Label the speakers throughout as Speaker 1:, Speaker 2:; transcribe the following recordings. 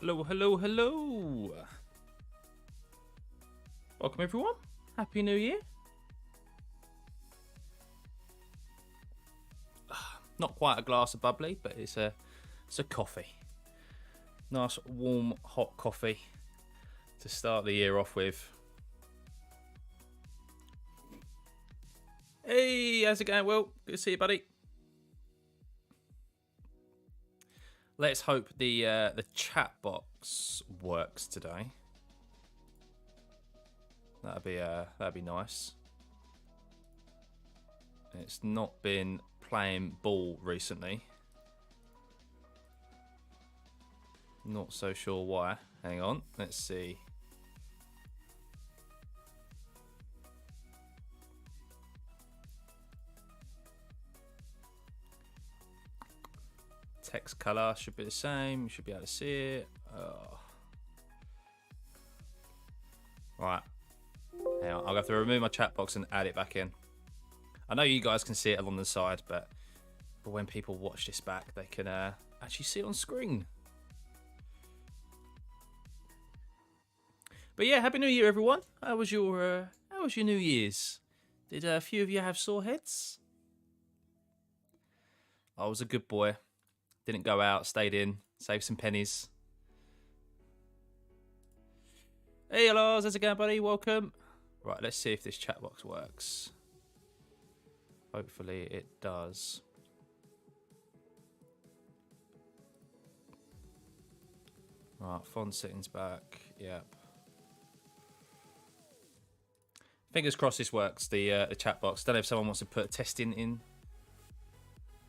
Speaker 1: Hello, hello, hello. Welcome everyone. Happy New Year. Not quite a glass of bubbly, but it's a coffee. Nice, warm, hot coffee to start the year off with. Hey, how's it going, Will? Good to see you, buddy. Let's hope the chat box works today. That'd be nice. It's not been playing ball recently. Not so sure why. Hang on, let's see. Text color should be the same. You should be able to see it. Oh. Right. Hang on. I'll have to remove my chat box and add it back in. I know you guys can see it along the side, but when people watch this back, they can actually see it on screen. But yeah, Happy New Year, everyone. How was your New Year's? Did a few of you have sore heads? I was a good boy. Didn't go out, stayed in, saved some pennies. Hey, Lars, how's it going, buddy? Welcome. Right, let's see if this chat box works. Hopefully it does. Right, font settings back. Yep. Fingers crossed this works, the chat box. Don't know if someone wants to put a test in.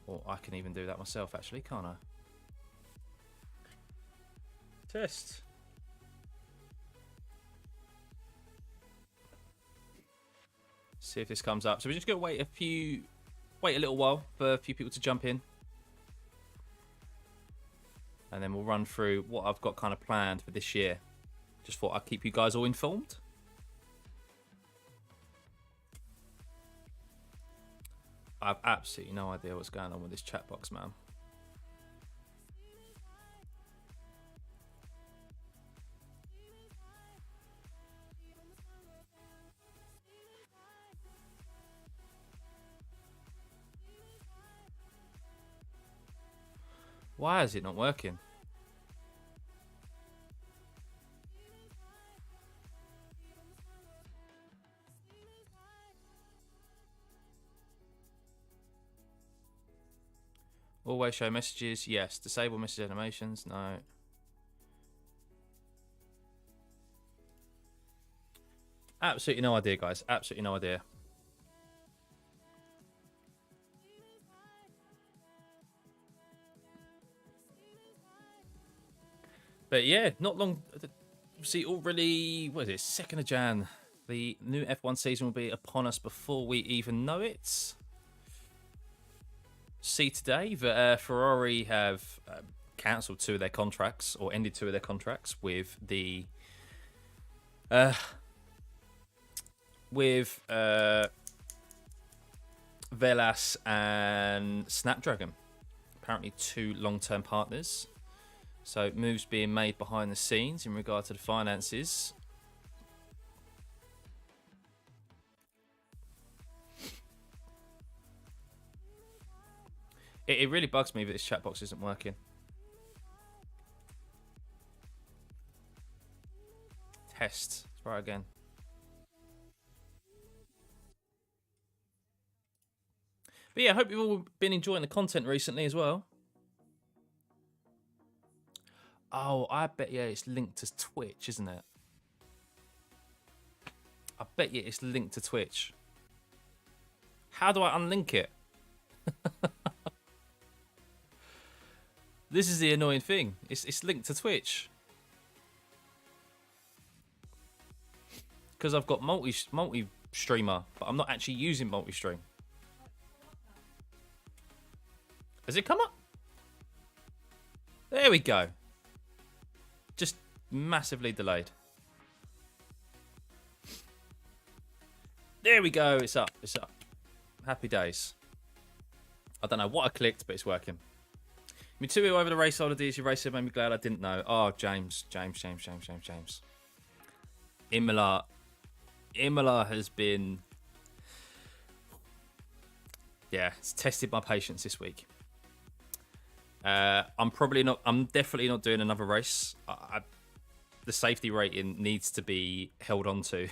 Speaker 1: Or I can even do that myself, actually, can't I? Test. See if this comes up. So we're just going to wait a little while for a few people to jump in. And then we'll run through what I've got kind of planned for this year. Just thought I'd keep you guys all informed. I have absolutely no idea what's going on with this chat box, man. Why is it not working? Always show messages. Yes. Disable message animations. No. Absolutely no idea, guys. Absolutely no idea. But yeah, not long. See, already, what is it? 2nd of Jan. The new F1 season will be upon us before we even know it. See today that Ferrari have cancelled 2 of their contracts, or ended 2 of their contracts with the Velas and Snapdragon. Apparently 2 long-term partners. So moves being made behind the scenes in regard to the finances. It really bugs me that this chat box isn't working. Test. Let's try again. But yeah, I hope you've all been enjoying the content recently as well. Oh, I bet you it's linked to Twitch, isn't it? I bet you it's linked to Twitch. How do I unlink it? This is the annoying thing. It's linked to Twitch. Because I've got multi-streamer, but I'm not actually using multi-stream. Has it come up? There we go. Just massively delayed. There we go. It's up. Happy days. I don't know what I clicked, but it's working. Mitsui over the race holidays. Your race made me glad I didn't know. Oh, James. Imola has been... Yeah, it's tested my patience this week. I'm definitely not doing another race. The safety rating needs to be held on to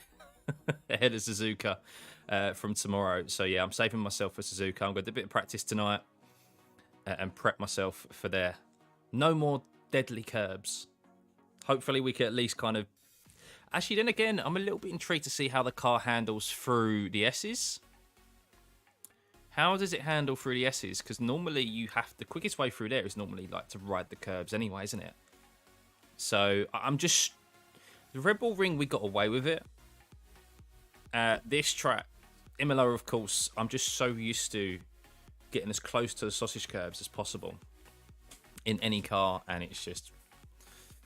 Speaker 1: ahead of Suzuka from tomorrow. So yeah, I'm saving myself for Suzuka. I'm going to do a bit of practice tonight and prep myself for there. No more deadly curbs. Hopefully we can at least kind of... Actually, then again, I'm a little bit intrigued to see how the car handles through the S's. How does it handle through the S's? Because normally the quickest way through there is normally like to ride the curbs anyway, isn't it? So I'm just... The Red Bull Ring, we got away with it. This track, Imola, of course, I'm just so used to getting as close to the sausage curbs as possible in any car, and it's just...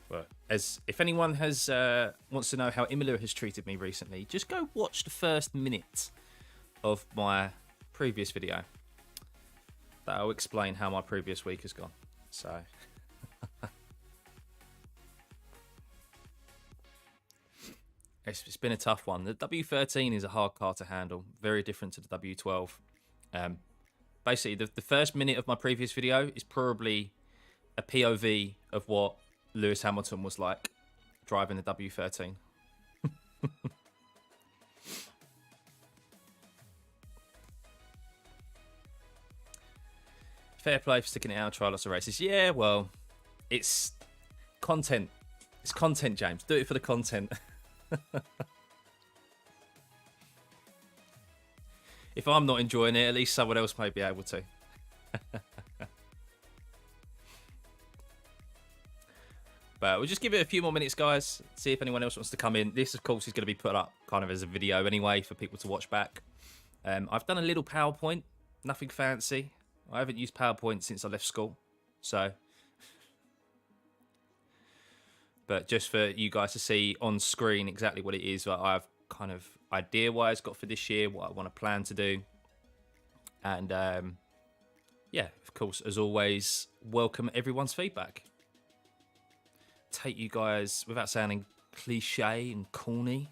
Speaker 1: Well, if anyone wants to know how Imola has treated me recently, just go watch the first minute of my previous video. That'll explain how my previous week has gone. So... It's been a tough one. The W13 is a hard car to handle. Very different to the W12. Basically, the first minute of my previous video is probably a POV of what Lewis Hamilton was like driving the W13. Fair play for sticking it out, try lots of races. Yeah, well, it's content. It's content, James. Do it for the content. If I'm not enjoying it, at least someone else may be able to. But we'll just give it a few more minutes, guys. See if anyone else wants to come in. This, of course, is going to be put up kind of as a video anyway for people to watch back. I've done a little PowerPoint. Nothing fancy. I haven't used PowerPoint since I left school. So... But just for you guys to see on screen exactly what it is that I've kind of idea-wise got for this year, what I want to plan to do. And, yeah, of course, as always, welcome everyone's feedback. Take you guys, without sounding cliche and corny,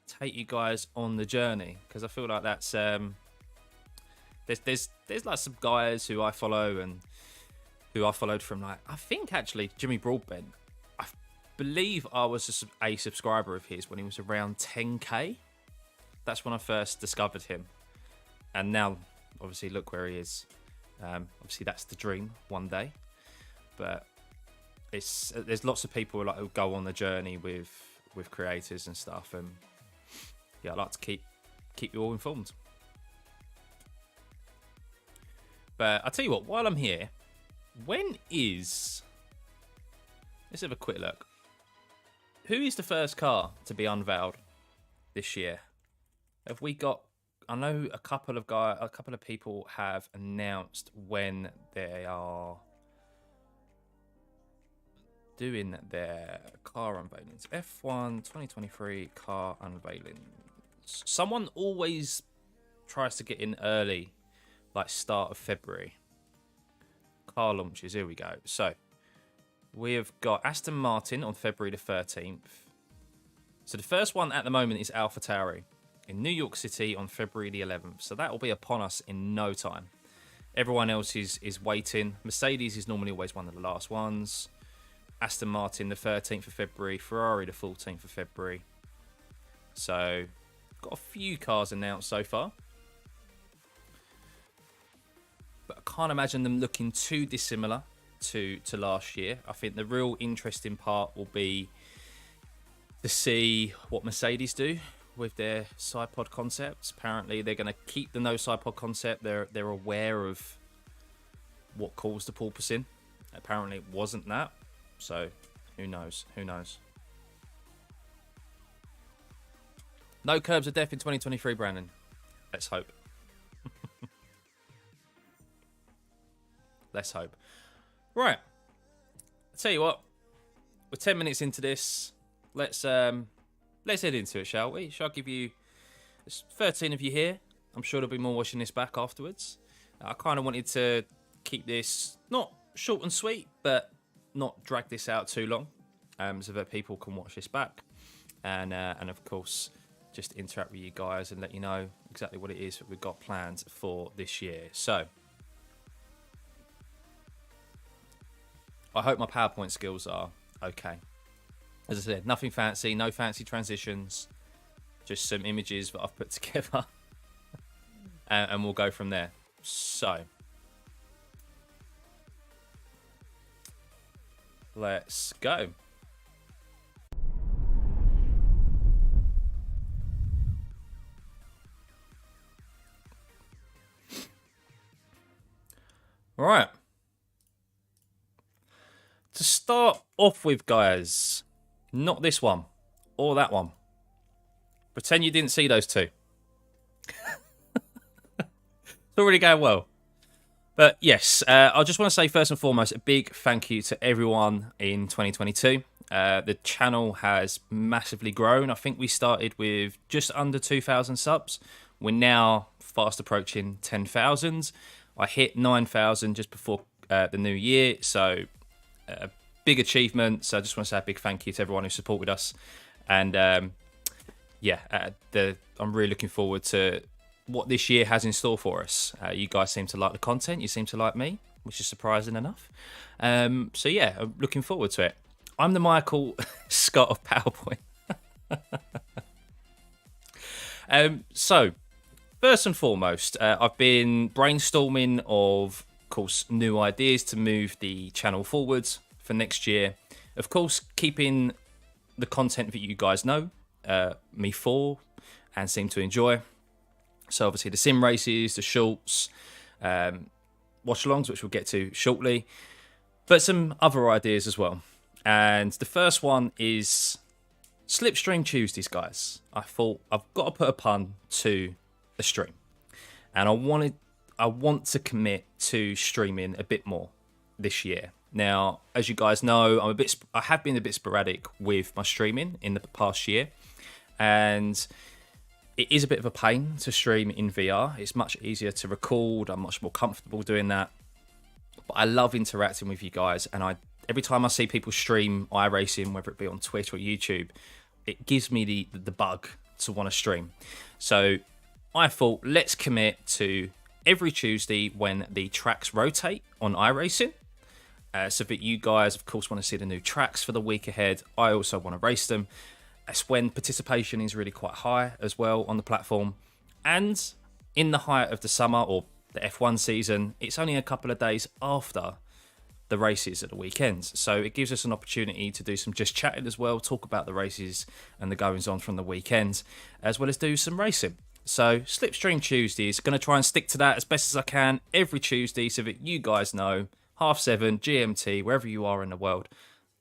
Speaker 1: take you guys on the journey. Because I feel like that's... There's like some guys who I follow and who I followed from, like, I think, actually, Jimmy Broadbent. Believe I was a subscriber of his when he was around 10k. That's when I first discovered him, and now obviously look where he is. Obviously that's the dream one day, but there's lots of people who go on the journey with creators and stuff, and yeah, I like to keep you all informed. But I'll tell you what, while I'm here, let's have a quick look. Who is the first car to be unveiled this year? Have we got... I know a couple of people have announced when they are doing their car unveilings. F1 2023 car unveilings. Someone always tries to get in early, like start of February. Car launches, here we go. So... We've got Aston Martin on February the 13th. So the first one at the moment is AlphaTauri in New York City on February the 11th. So that will be upon us in no time. Everyone else is waiting. Mercedes is normally always one of the last ones. Aston Martin the 13th of February. Ferrari the 14th of February. So got a few cars announced so far. But I can't imagine them looking too dissimilar to last year. I think the real interesting part will be to see what Mercedes do with their side pod concepts. Apparently they're going to keep the no side pod concept. They're aware of what caused the porpoising. Apparently it wasn't that, so who knows? No curbs of death in 2023, Brandon. Let's hope. Let's hope. Right, I'll tell you what, we're 10 minutes into this. Let's head into it, shall we? Shall I give you... There's 13 of you here. I'm sure there'll be more watching this back afterwards. I kind of wanted to keep this not short and sweet, but not drag this out too long, so that people can watch this back, and of course, just interact with you guys and let you know exactly what it is that we've got planned for this year. So, I hope my PowerPoint skills are okay. As I said, nothing fancy, no fancy transitions, just some images that I've put together, and we'll go from there. So, let's go. All right. To start off with, guys, not this one or that one. Pretend you didn't see those two. It's already going well. But yes, I just want to say first and foremost, a big thank you to everyone in 2022. The channel has massively grown. I think we started with just under 2,000 subs. We're now fast approaching 10,000. I hit 9,000 just before the new year, so a big achievement. So I just want to say a big thank you to everyone who supported us. And I'm really looking forward to what this year has in store for us. You guys seem to like the content. You seem to like me, which is surprising enough. So yeah, I'm looking forward to it. I'm the Michael Scott of PowerPoint. So first and foremost, I've been brainstorming of course, new ideas to move the channel forwards for next year. Of course, keeping the content that you guys know me for and seem to enjoy. So obviously the sim races, the shorts, watch-alongs, which we'll get to shortly, but some other ideas as well. And the first one is Slipstream Tuesdays, guys. I thought I've got to put a pun to the stream, and I want to commit to streaming a bit more this year. Now, as you guys know, I have been a bit sporadic with my streaming in the past year, and it is a bit of a pain to stream in VR. It's much easier to record. I'm much more comfortable doing that. But I love interacting with you guys, and every time I see people stream iRacing, whether it be on Twitch or YouTube, it gives me the bug to want to stream. So I thought, let's commit to every Tuesday when the tracks rotate on iRacing, so that you guys, of course, want to see the new tracks for the week ahead. I also want to race them. That's when participation is really quite high as well on the platform. And in the height of the summer or the F1 season, it's only a couple of days after the races at the weekends. So it gives us an opportunity to do some just chatting as well, talk about the races and the goings on from the weekends, as well as do some racing. So Slipstream Tuesdays, going to try and stick to that as best as I can every Tuesday so that you guys know, 7:30 GMT, wherever you are in the world,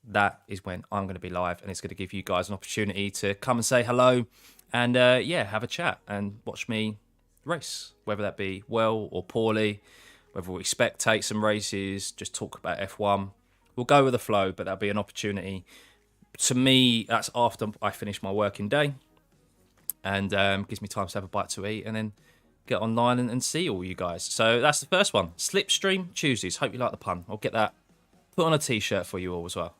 Speaker 1: that is when I'm going to be live, and it's going to give you guys an opportunity to come and say hello and have a chat and watch me race, whether that be well or poorly, whether we spectate some races, just talk about F1. We'll go with the flow, but that'll be an opportunity. To me, that's after I finish my working day, and gives me time to have a bite to eat and then get online and see all you guys. So that's the first one, Slipstream Tuesdays. Hope you like the pun. I'll get that put on a t-shirt for you all as well.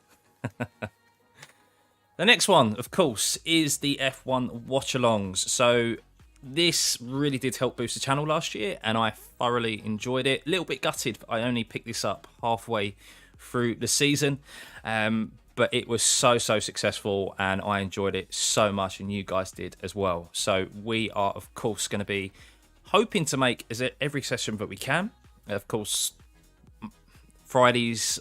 Speaker 1: The next one, of course, is the F1 watch-alongs. So this really did help boost the channel last year, and I thoroughly enjoyed it. A little bit gutted, I only picked this up halfway through the season, but it was so successful, and I enjoyed it so much, and you guys did as well. So we are, of course, going to be hoping to make every session that we can. Of course, Fridays,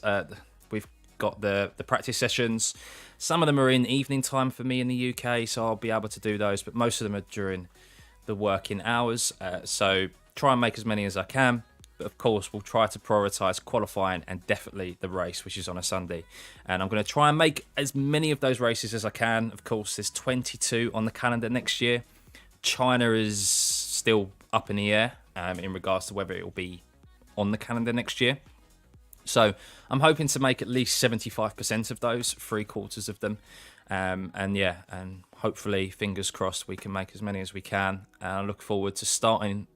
Speaker 1: we've got the practice sessions. Some of them are in evening time for me in the UK, so I'll be able to do those, but most of them are during the working hours. So try and make as many as I can. But of course, we'll try to prioritise qualifying and definitely the race, which is on a Sunday. And I'm going to try and make as many of those races as I can. Of course, there's 22 on the calendar next year. China is still up in the air in regards to whether it will be on the calendar next year. So I'm hoping to make at least 75% of those, 3/4 of them. And hopefully, fingers crossed, we can make as many as we can. And I look forward to starting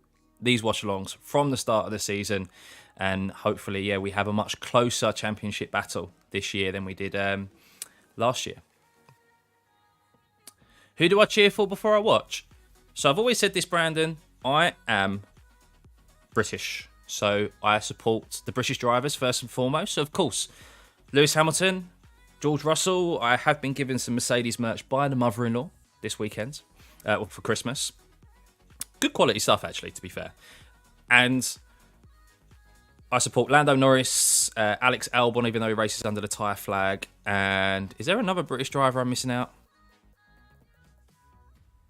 Speaker 1: these watch-alongs from the start of the season And hopefully, yeah, we have a much closer championship battle this year than we did last year. Who do I cheer for before I watch? So I've always said this, Brandon. I am British. So I support the British drivers first and foremost. So, of course, Lewis Hamilton, George Russell. I have been given some Mercedes merch by the mother-in-law this weekend for Christmas. Good quality stuff, actually, to be fair. And I support Lando Norris, Alex Albon, even though he races under the tyre flag. And is there another British driver I'm missing out?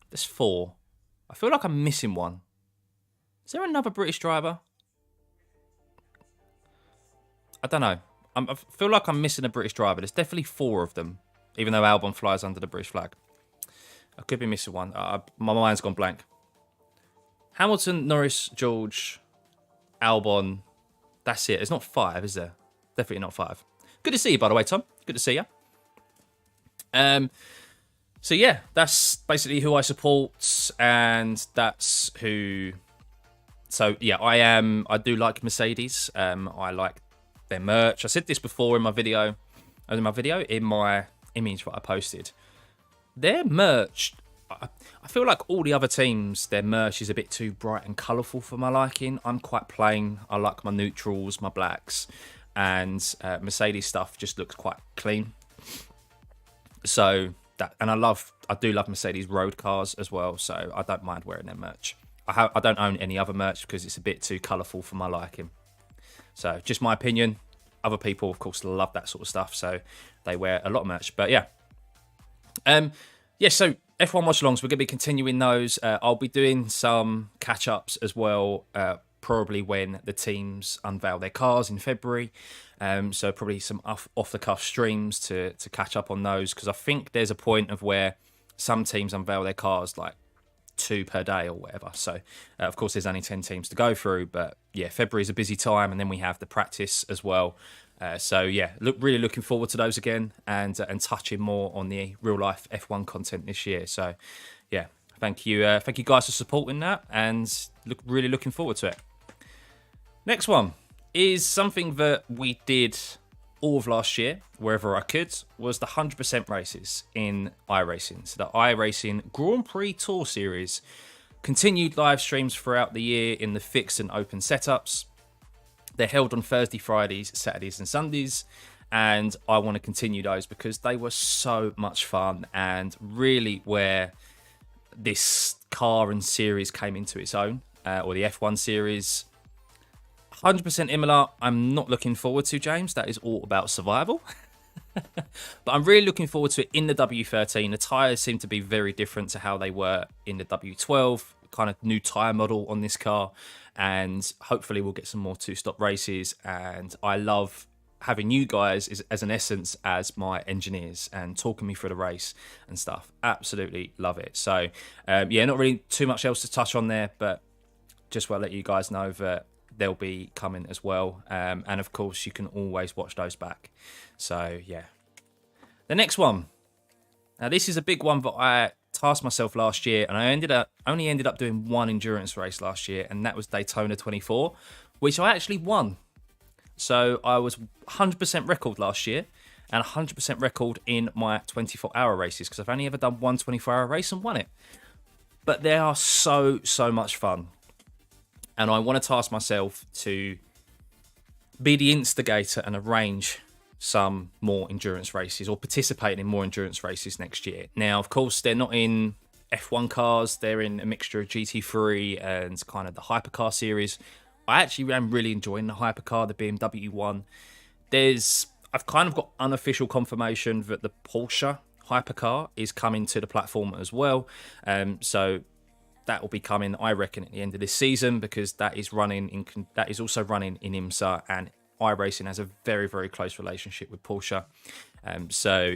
Speaker 1: There's 4. I feel like I'm missing one. Is there another British driver? I don't know. I feel like I'm missing a British driver. There's definitely 4 of them, even though Albon flies under the British flag. I could be missing one. My mind's gone blank. Hamilton, Norris, George, Albon. That's it. It's not 5, is there? Definitely not 5. Good to see you, by the way, Tom. Good to see you. So, yeah, that's basically who I support, and that's who... So, yeah, I do like Mercedes. I like their merch. I said this before in my image that I posted. Their merch, I feel like all the other teams, their merch is a bit too bright and colourful for my liking. I'm quite plain. I like my neutrals, my blacks, and Mercedes stuff just looks quite clean. So that, and I do love Mercedes road cars as well. So I don't mind wearing their merch. I don't own any other merch because it's a bit too colourful for my liking. So just my opinion. Other people, of course, love that sort of stuff, so they wear a lot of merch. But yeah, so F1 watch-alongs, we're going to be continuing those. I'll be doing some catch-ups as well, probably when the teams unveil their cars in February. So probably some off-the-cuff streams to catch up on those, because I think there's a point of where some teams unveil their cars like 2 per day or whatever. So of course there's only 10 teams to go through, but yeah, February is a busy time, and then we have the practice as well. So yeah, really looking forward to those again, and touching more on the real life F1 content this year. So yeah, thank you guys for supporting that, and really looking forward to it. Next one is something that we did all of last year, wherever I could, was the 100% races in iRacing. So the iRacing Grand Prix Tour Series continued live streams throughout the year in the fixed and open setups. They're held on Thursday, Fridays, Saturdays and Sundays, and I want to continue those because they were so much fun and really where this car and series came into its own, or the F1 series. 100% Imola, I'm not looking forward to, James. That is all about survival. But I'm really looking forward to it in the W13. The tyres seem to be very different to how they were in the W12. Kind of new tyre model on this car. And hopefully we'll get some more 2-stop races. And I love having you guys as an essence as my engineers and talking me through the race and stuff. Absolutely love it. So, yeah, not really too much else to touch on there. But just want to let you guys know that they'll be coming as well, and of course you can always watch those back. So yeah, the next one, now this is a big one that I tasked myself last year, and I only ended up doing one endurance race last year, and that was Daytona 24, which I actually won. So I was 100% record last year and 100% record in my 24-hour races, because I've only ever done one 24-hour race and won it. But they are so much fun. And I want to task myself to be the instigator and arrange some more endurance races, or participate in more endurance races next year. Now, of course, they're not in F1 cars. They're in a mixture of GT3 and kind of the hypercar series. I actually am really enjoying the hypercar, the BMW one. I've kind of got unofficial confirmation that the Porsche hypercar is coming to the platform as well. So that will be coming, I reckon, at the end of this season, because that is also running in IMSA, and iRacing has a very, very close relationship with Porsche. So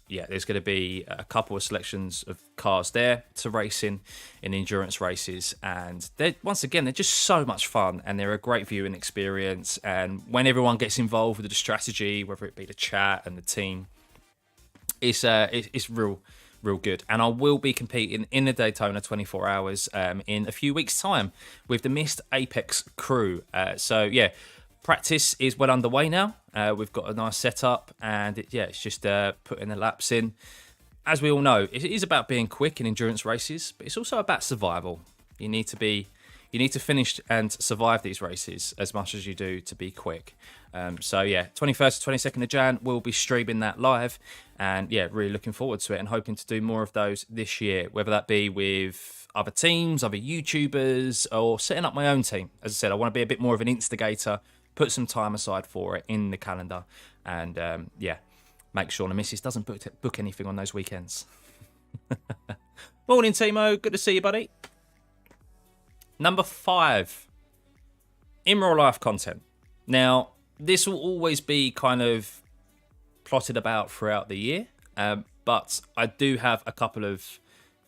Speaker 1: yeah, there's going to be a couple of selections of cars there to race in endurance races, and they're just so much fun, and they're a great viewing experience. And when everyone gets involved with the strategy, whether it be the chat and the team, it's real good. And I will be competing in the Daytona 24 hours in a few weeks' time with the Missed Apex crew. So yeah, practice is well underway now. We've got a nice setup, and it's just putting the laps in. As we all know, it is about being quick in endurance races, but it's also about survival. You need to finish and survive these races as much as you do to be quick. So yeah, 21st to 22nd of Jan, we'll be streaming that live, and yeah, really looking forward to it and hoping to do more of those this year, whether that be with other teams, other YouTubers, or setting up my own team. As I said, I want to be a bit more of an instigator, put some time aside for it in the calendar, and make sure the missus doesn't book anything on those weekends. Morning, Timo. Good to see you, buddy. Number 5, in real life content. Now, this will always be kind of plotted about throughout the year, but I do have a couple of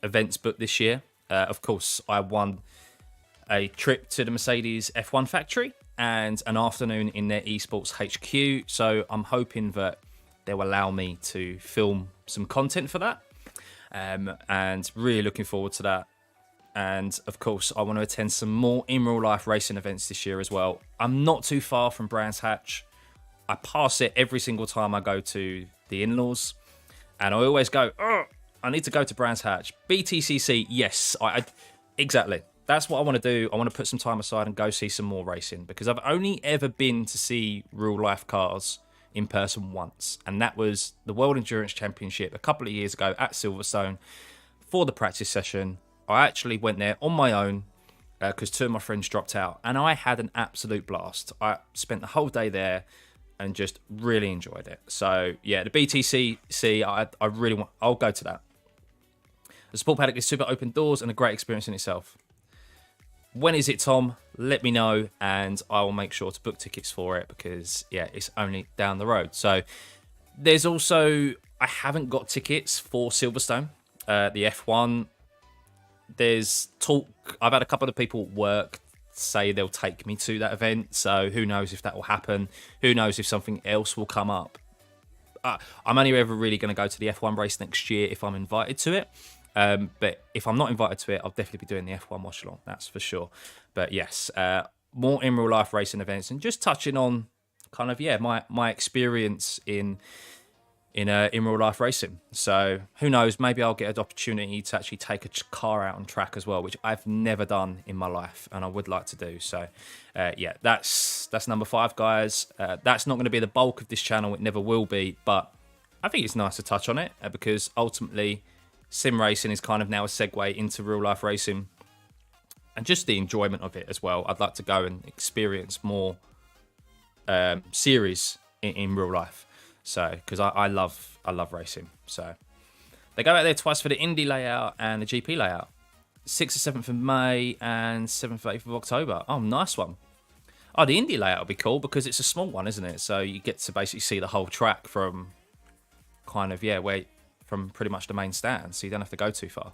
Speaker 1: events booked this year. Of course, I won a trip to the Mercedes F1 factory and an afternoon in their esports HQ, so I'm hoping that they'll allow me to film some content for that, and really looking forward to that. And of course, I want to attend some more in real life racing events this year as well. I'm not too far from Brands Hatch. I pass it every single time I go to the in-laws, and I always go, oh, I need to go to Brands Hatch. BTCC, yes, exactly. That's what I want to do. I want to put some time aside and go see some more racing, because I've only ever been to see real life cars in person once, and that was the World Endurance Championship a couple of years ago at Silverstone for the practice session. I actually went there on my own because 2 of my friends dropped out, and I had an absolute blast. I spent the whole day there and just really enjoyed it. So yeah, the BTCC, I really want. I'll go to that. The Sport Paddock is super open doors and a great experience in itself. When is it, Tom? Let me know, and I will make sure to book tickets for it, because yeah, it's only down the road. So there's also, I haven't got tickets for Silverstone, the F1. There's talk, I've had a couple of people at work say they'll take me to that event, so who knows if that will happen. Who knows if something else will come up. I'm only ever really going to go to the F1 race next year if I'm invited to it. But if I'm not invited to it, I'll definitely be doing the F1 watch along, that's for sure. But yes, more in real life racing events, and just touching on kind of, yeah, my experience in real life racing. So who knows, maybe I'll get an opportunity to actually take a car out on track as well, which I've never done in my life, and I would like to do. So yeah, that's number 5, guys. That's not going to be the bulk of this channel, it never will be, but I think it's nice to touch on it, because ultimately sim racing is kind of now a segue into real life racing, and just the enjoyment of it as well. I'd like to go and experience more series in real life. So, because I love racing. So, they go out there twice for the Indy layout and the GP layout. 6th or 7th of May and 7th or 8th of October. Oh, nice one. Oh, the Indy layout will be cool because it's a small one, isn't it? So, you get to basically see the whole track from kind of, from pretty much the main stand. So, you don't have to go too far.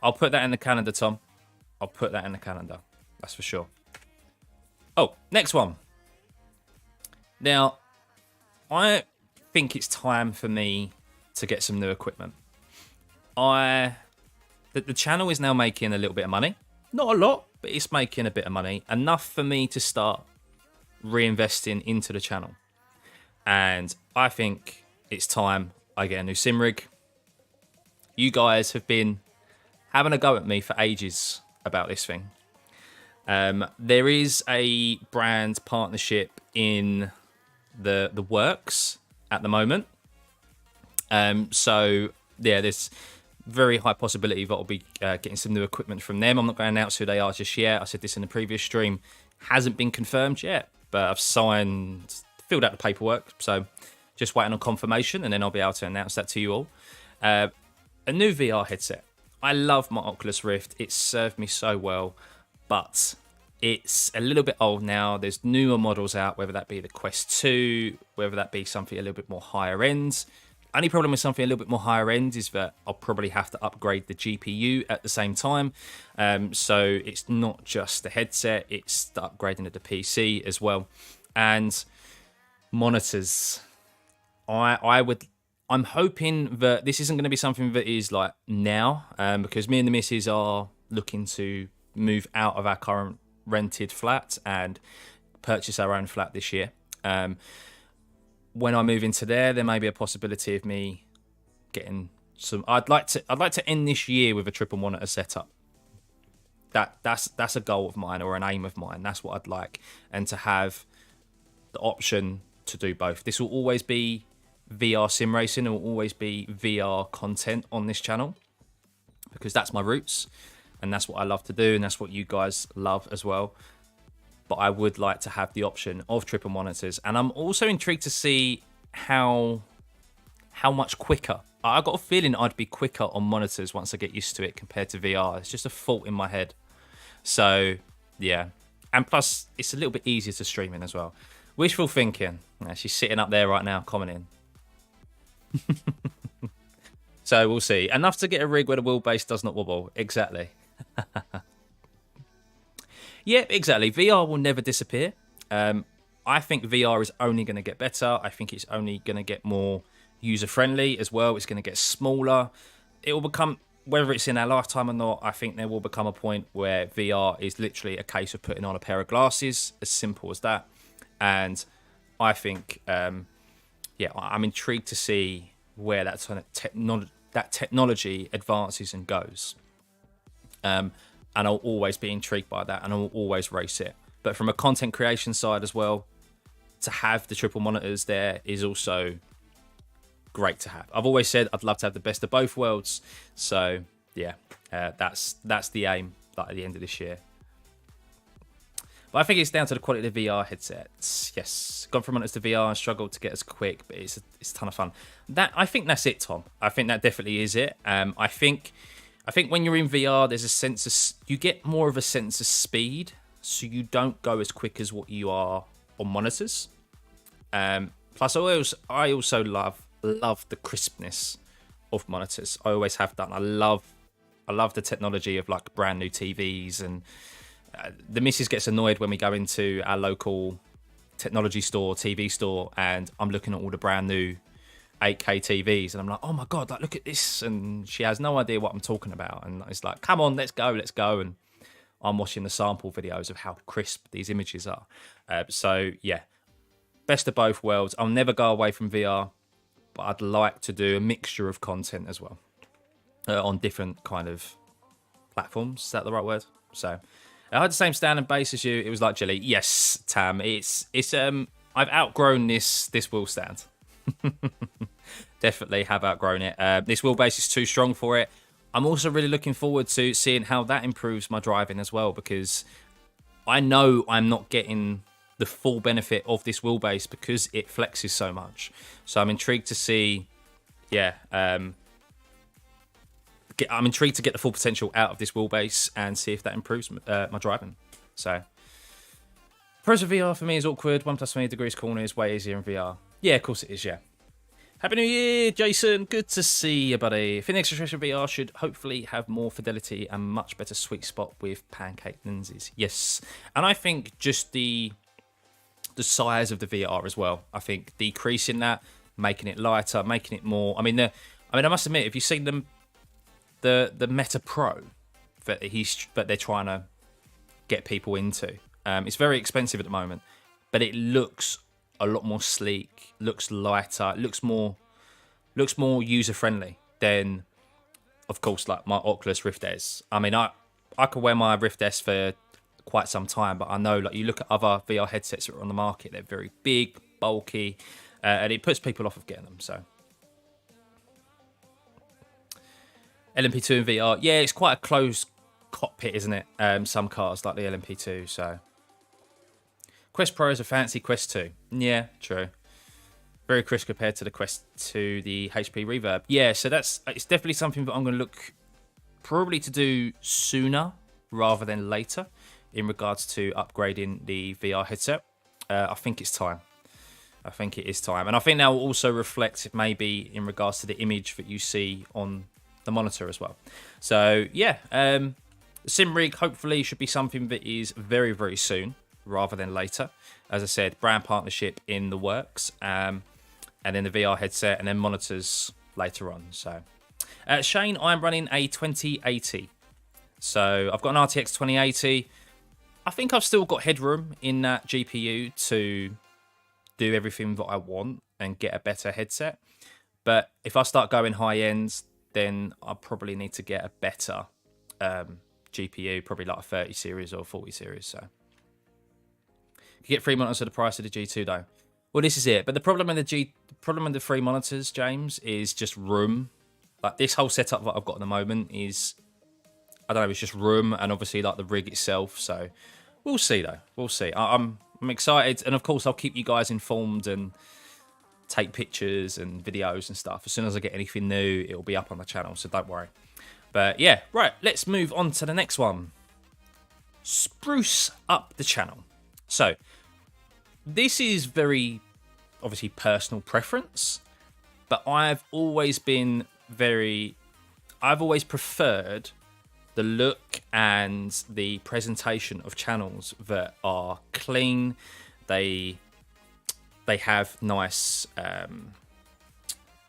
Speaker 1: I'll put that in the calendar, Tom. I'll put that in the calendar. That's for sure. Oh, next one. Now, I think it's time for me to get some new equipment. The channel is now making a little bit of money. Not a lot, but it's making a bit of money. Enough for me to start reinvesting into the channel. And I think it's time I get a new sim rig. You guys have been having a go at me for ages about this thing. There is a brand partnership in the works at the moment. So yeah, there's very high possibility that I'll be getting some new equipment from them. I'm not going to announce who they are just yet. I said this in the previous stream. Hasn't been confirmed yet, but I've filled out the paperwork. So just waiting on confirmation, and then I'll be able to announce that to you all. A new VR headset. I love my Oculus Rift. It's served me so well, but it's a little bit old now. There's newer models out, whether that be the Quest 2, whether that be something a little bit more higher end. Only problem with something a little bit more higher end is that I'll probably have to upgrade the GPU at the same time. So it's not just the headset, it's the upgrading of the PC as well. And monitors. I'm hoping that this isn't going to be something that is like now, because me and the missus are looking to move out of our current rented flat and purchase our own flat this year. When I move into there may be a possibility of me getting some. I'd like to end this year with a triple monitor setup. That's a goal of mine, or an aim of mine. That's what I'd like, and to have the option to do both. This will always be VR sim racing. It will always be VR content on this channel, because that's my roots, and that's what I love to do, and that's what you guys love as well. But I would like to have the option of triple monitors, and I'm also intrigued to see how much quicker. I got a feeling I'd be quicker on monitors once I get used to it compared to VR. It's just a thought in my head. So yeah, and plus it's a little bit easier to stream in as well. Wishful thinking. Yeah, she's sitting up there right now commenting. So we'll see. Enough to get a rig where the wheelbase does not wobble. Exactly. Yeah, exactly. VR will never disappear. I think VR is only going to get better. I think it's only going to get more user-friendly as well. It's going to get smaller. It will become, whether it's in our lifetime or not, I think there will become a point where VR is literally a case of putting on a pair of glasses, as simple as that. And I think, yeah, I'm intrigued to see where that technology advances and goes. And I'll always be intrigued by that, and I'll always race it. But from a content creation side as well, to have the triple monitors there is also great to have. I've always said I'd love to have the best of both worlds. So yeah, that's the aim, like, at the end of this year. But I think it's down to the quality of the VR headsets. Yes, gone from monitors to VR and struggled to get as quick, but it's a ton of fun. I think that's it, Tom. I think that definitely is it. I think when you're in VR, there's a sense of, you get more of a sense of speed, so you don't go as quick as what you are on monitors. Plus, I also love the crispness of monitors. I always have done. I love the technology of, like, brand new TVs, and the missus gets annoyed when we go into our local technology store, TV store, and I'm looking at all the brand new 8K TVs, and I'm like, oh my god, like, look at this, and she has no idea what I'm talking about, and it's like, come on, let's go, and I'm watching the sample videos of how crisp these images are. So yeah, best of both worlds. I'll never go away from VR, but I'd like to do a mixture of content as well, on different kind of platforms. Is that the right word? So I had the same stand and base as you. It was like jelly. Yes, Tam. It's I've outgrown this wheel stand. Definitely have outgrown it. This wheelbase is too strong for it. I'm also really looking forward to seeing how that improves my driving as well, because I know I'm not getting the full benefit of this wheelbase because it flexes so much. So I'm intrigued to see, yeah, I'm intrigued to get the full potential out of this wheelbase and see if that improves my driving. So, pros of VR for me is awkward. 1+ for me, degrees corner is way easier in VR. Yeah, of course it is, yeah. Happy New Year, Jason. Good to see you, buddy. I think next generation VR should hopefully have more fidelity and much better sweet spot with pancake lenses. Yes. And I think just the size of the VR as well. I think decreasing that, making it lighter, making it more. I mean, I must admit, if you've seen the Meta Pro that they're trying to get people into, it's very expensive at the moment, but it looks a lot more sleek, looks lighter, looks more user friendly than, of course, like my Oculus Rift S. I mean, I could wear my Rift S for quite some time, but I know, like, you look at other VR headsets that are on the market, they're very big, bulky, and it puts people off of getting them. So LMP2 in VR, yeah, it's quite a closed cockpit, isn't it? Some cars like the LMP2. So Quest Pro is a fancy Quest 2. Yeah, true. Very crisp compared to the Quest 2, the HP Reverb. Yeah, so it's definitely something that I'm going to look probably to do sooner rather than later in regards to upgrading the VR headset. I think it's time. I think it is time. And I think that will also reflect maybe in regards to the image that you see on the monitor as well. So yeah, Sim Rig hopefully should be something that is very, very soon rather than later. As I said, brand partnership in the works, and then the VR headset, and then monitors later on. So Shane, I'm running a 2080. So I've got an RTX 2080. I think I've still got headroom in that GPU to do everything that I want and get a better headset. But if I start going high ends, then I probably need to get a better GPU, probably like a 30 series or 40 series. So you get 3 monitors for the price of the G2 though. Well, this is it. But the problem with the 3 monitors, James, is just room. Like this whole setup that I've got at the moment is, I don't know, it's just room and obviously like the rig itself. So we'll see though. We'll see. I'm excited, and of course I'll keep you guys informed and take pictures and videos and stuff. As soon as I get anything new, it'll be up on the channel, so don't worry. But yeah, right, let's move on to the next one. Spruce up the channel. So this is very obviously personal preference, but I've always preferred the look and the presentation of channels that are clean. They have nice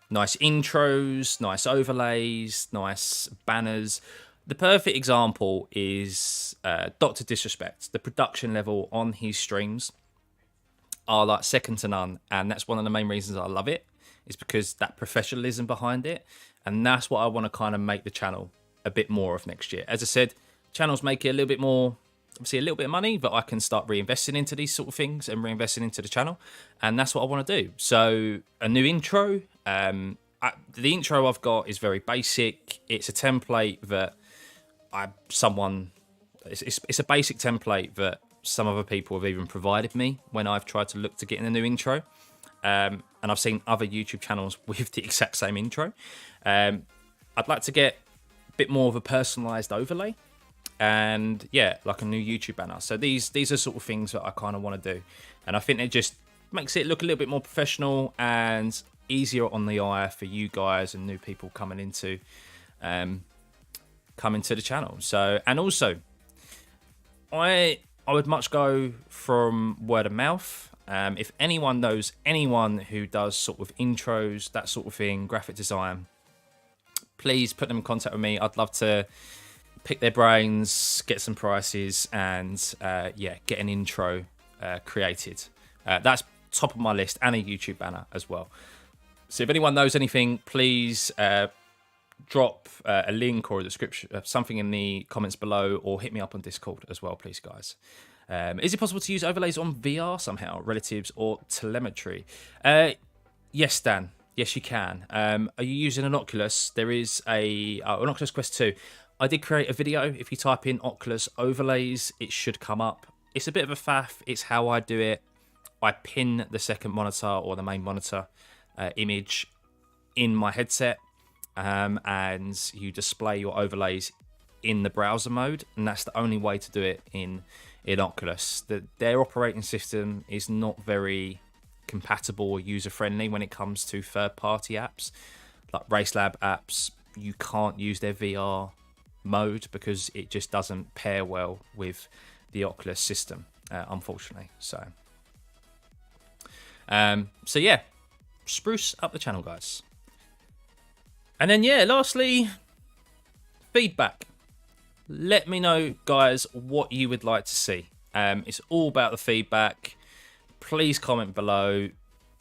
Speaker 1: nice intros, nice overlays, nice banners. The perfect example is Dr. Disrespect. The production level on his streams are like second to none, and that's one of the main reasons I love it, is because that professionalism behind it, and that's what I want to kind of make the channel a bit more of next year. As I said, channels make it a little bit more, obviously a little bit of money, but I can start reinvesting into these sort of things and reinvesting into the channel, and that's what I want to do. So a new intro. The intro I've got is very basic. It's a template that it's a basic template that some other people have even provided me when I've tried to look to get in a new intro. And I've seen other YouTube channels with the exact same intro. I'd like to get a bit more of a personalized overlay, and yeah, like a new YouTube banner. So these are sort of things that I kind of want to do, and I think it just makes it look a little bit more professional and easier on the eye for you guys and new people coming into the channel. So, and also I would much go from word of mouth. If anyone knows anyone who does sort of intros, that sort of thing, graphic design, please put them in contact with me. I'd love to pick their brains, get some prices, and yeah, get an intro created. That's top of my list, and a YouTube banner as well. So if anyone knows anything, please drop a link or a description, something in the comments below, or hit me up on Discord as well, please, guys. Is it possible to use overlays on VR somehow, relatives or telemetry? Yes, Dan. Yes, you can. Are you using an Oculus? There is an Oculus Quest 2. I did create a video. If you type in Oculus overlays, it should come up. It's a bit of a faff. It's how I do it. I pin the second monitor or the main monitor image in my headset, and you display your overlays in the browser mode, and that's the only way to do it in Oculus. Their operating system is not very compatible or user-friendly when it comes to third-party apps. Like RaceLab apps, you can't use their VR mode because it just doesn't pair well with the Oculus system, unfortunately. So yeah, spruce up the channel, guys. And then yeah, lastly, feedback. Let me know, guys, what you would like to see. It's all about the feedback. Please comment below.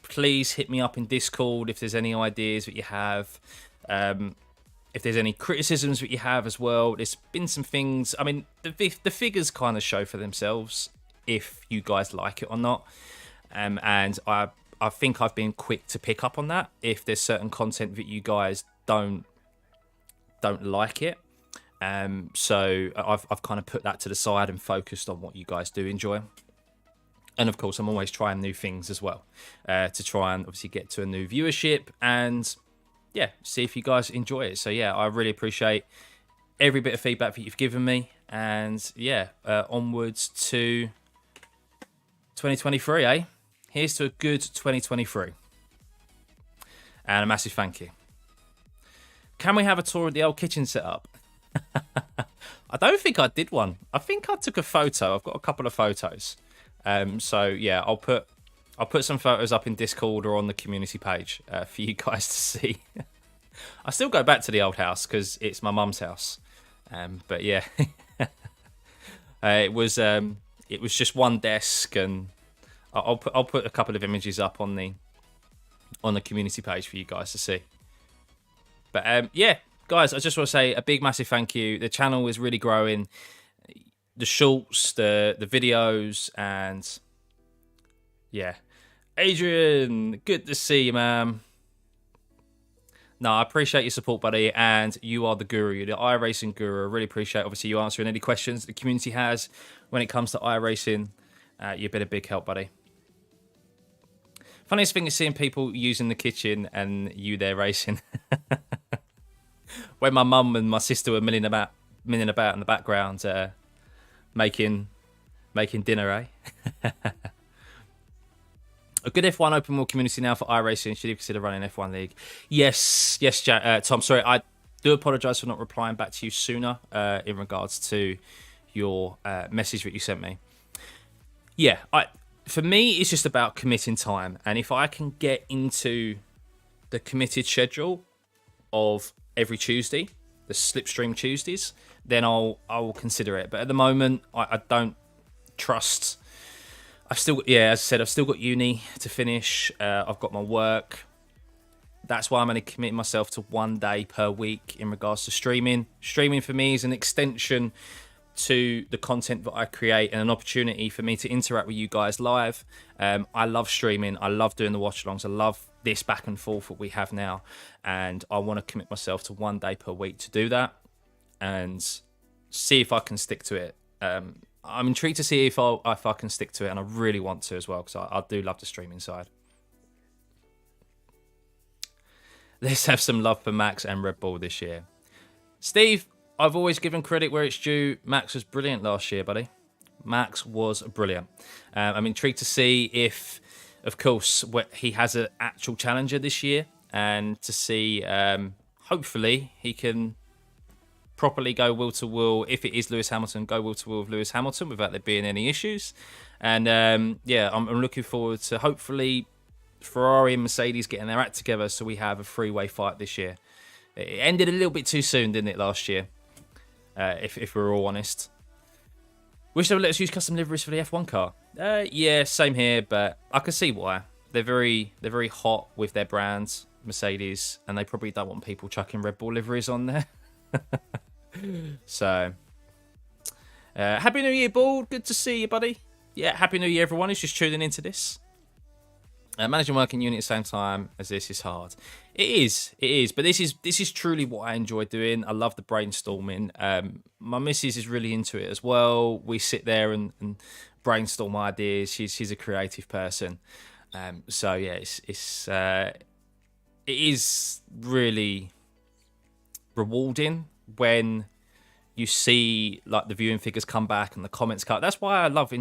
Speaker 1: Please hit me up in Discord if there's any ideas that you have. If there's any criticisms that you have as well. There's been some things. I mean, the figures kind of show for themselves if you guys like it or not. And I think I've been quick to pick up on that. If there's certain content that you guys don't like it. So I've kind of put that to the side and focused on what you guys do enjoy. And of course, I'm always trying new things as well, to try and obviously get to a new viewership and yeah, see if you guys enjoy it. So yeah, I really appreciate every bit of feedback that you've given me, and yeah, onwards to 2023, eh? Here's to a good 2023. And a massive thank you. Can we have a tour of the old kitchen setup? I don't think I did one. I think I took a photo. I've got a couple of photos. So yeah, I'll put some photos up in Discord or on the community page for you guys to see. I still go back to the old house because it's my mum's house. But yeah, it was it was just one desk, and I'll put a couple of images up on the community page for you guys to see. But yeah, guys, I just want to say a big massive thank you. The channel is really growing. The shorts, the videos, and yeah. Adrian, good to see you, man. No, I appreciate your support, buddy, and you are the guru. You're the iRacing guru. I really appreciate, obviously, you answering any questions the community has when it comes to iRacing. You've been a big help, buddy. Funniest thing is seeing people using the kitchen and you there racing. When my mum and my sister were milling about in the background, making dinner, eh? A good F1 open world community now for iRacing. Should you consider running an F1 league? Yes, Tom. Sorry, I do apologise for not replying back to you sooner in regards to your message that you sent me. Yeah, for me, it's just about committing time. And if I can get into the committed schedule of every Tuesday, the Slipstream Tuesdays, then I will consider it. But at the moment, I don't trust. As I said, I've still got uni to finish. I've got my work. That's why I'm only committing myself to 1 day per week in regards to streaming. Streaming for me is an extension to the content that I create and an opportunity for me to interact with you guys live. I love streaming. I love doing the watch-alongs. I love this back and forth that we have now. And I want to commit myself to 1 day per week to do that and see if I can stick to it. I'm intrigued to see if I can stick to it, and I really want to as well, because I do love the streaming side. Let's have some love for Max and Red Bull this year. Steve, I've always given credit where it's due. Max was brilliant last year, buddy. Max was brilliant. I'm intrigued to see if, of course, he has an actual challenger this year, and to see, hopefully, he can properly go wheel to wheel. If it is Lewis Hamilton, go wheel to wheel with Lewis Hamilton without there being any issues. And yeah, I'm looking forward to hopefully Ferrari and Mercedes getting their act together so we have a three-way fight this year. It ended a little bit too soon, didn't it, last year? If we're all honest. Wish they would let us use custom liveries for the F1 car. Yeah, same here, but I can see why. They're very hot with their brands, Mercedes, and they probably don't want people chucking Red Bull liveries on there. So, Happy New Year, Bald. Good to see you, buddy. Yeah, Happy New Year, everyone who's just tuning into this. Managing work and uni at the same time as this is hard. It is. But this is truly what I enjoy doing. I love the brainstorming. My missus is really into it as well. We sit there and brainstorm ideas. She's a creative person. So yeah, it is really rewarding when you see like the viewing figures come back and the comments cut. That's why I love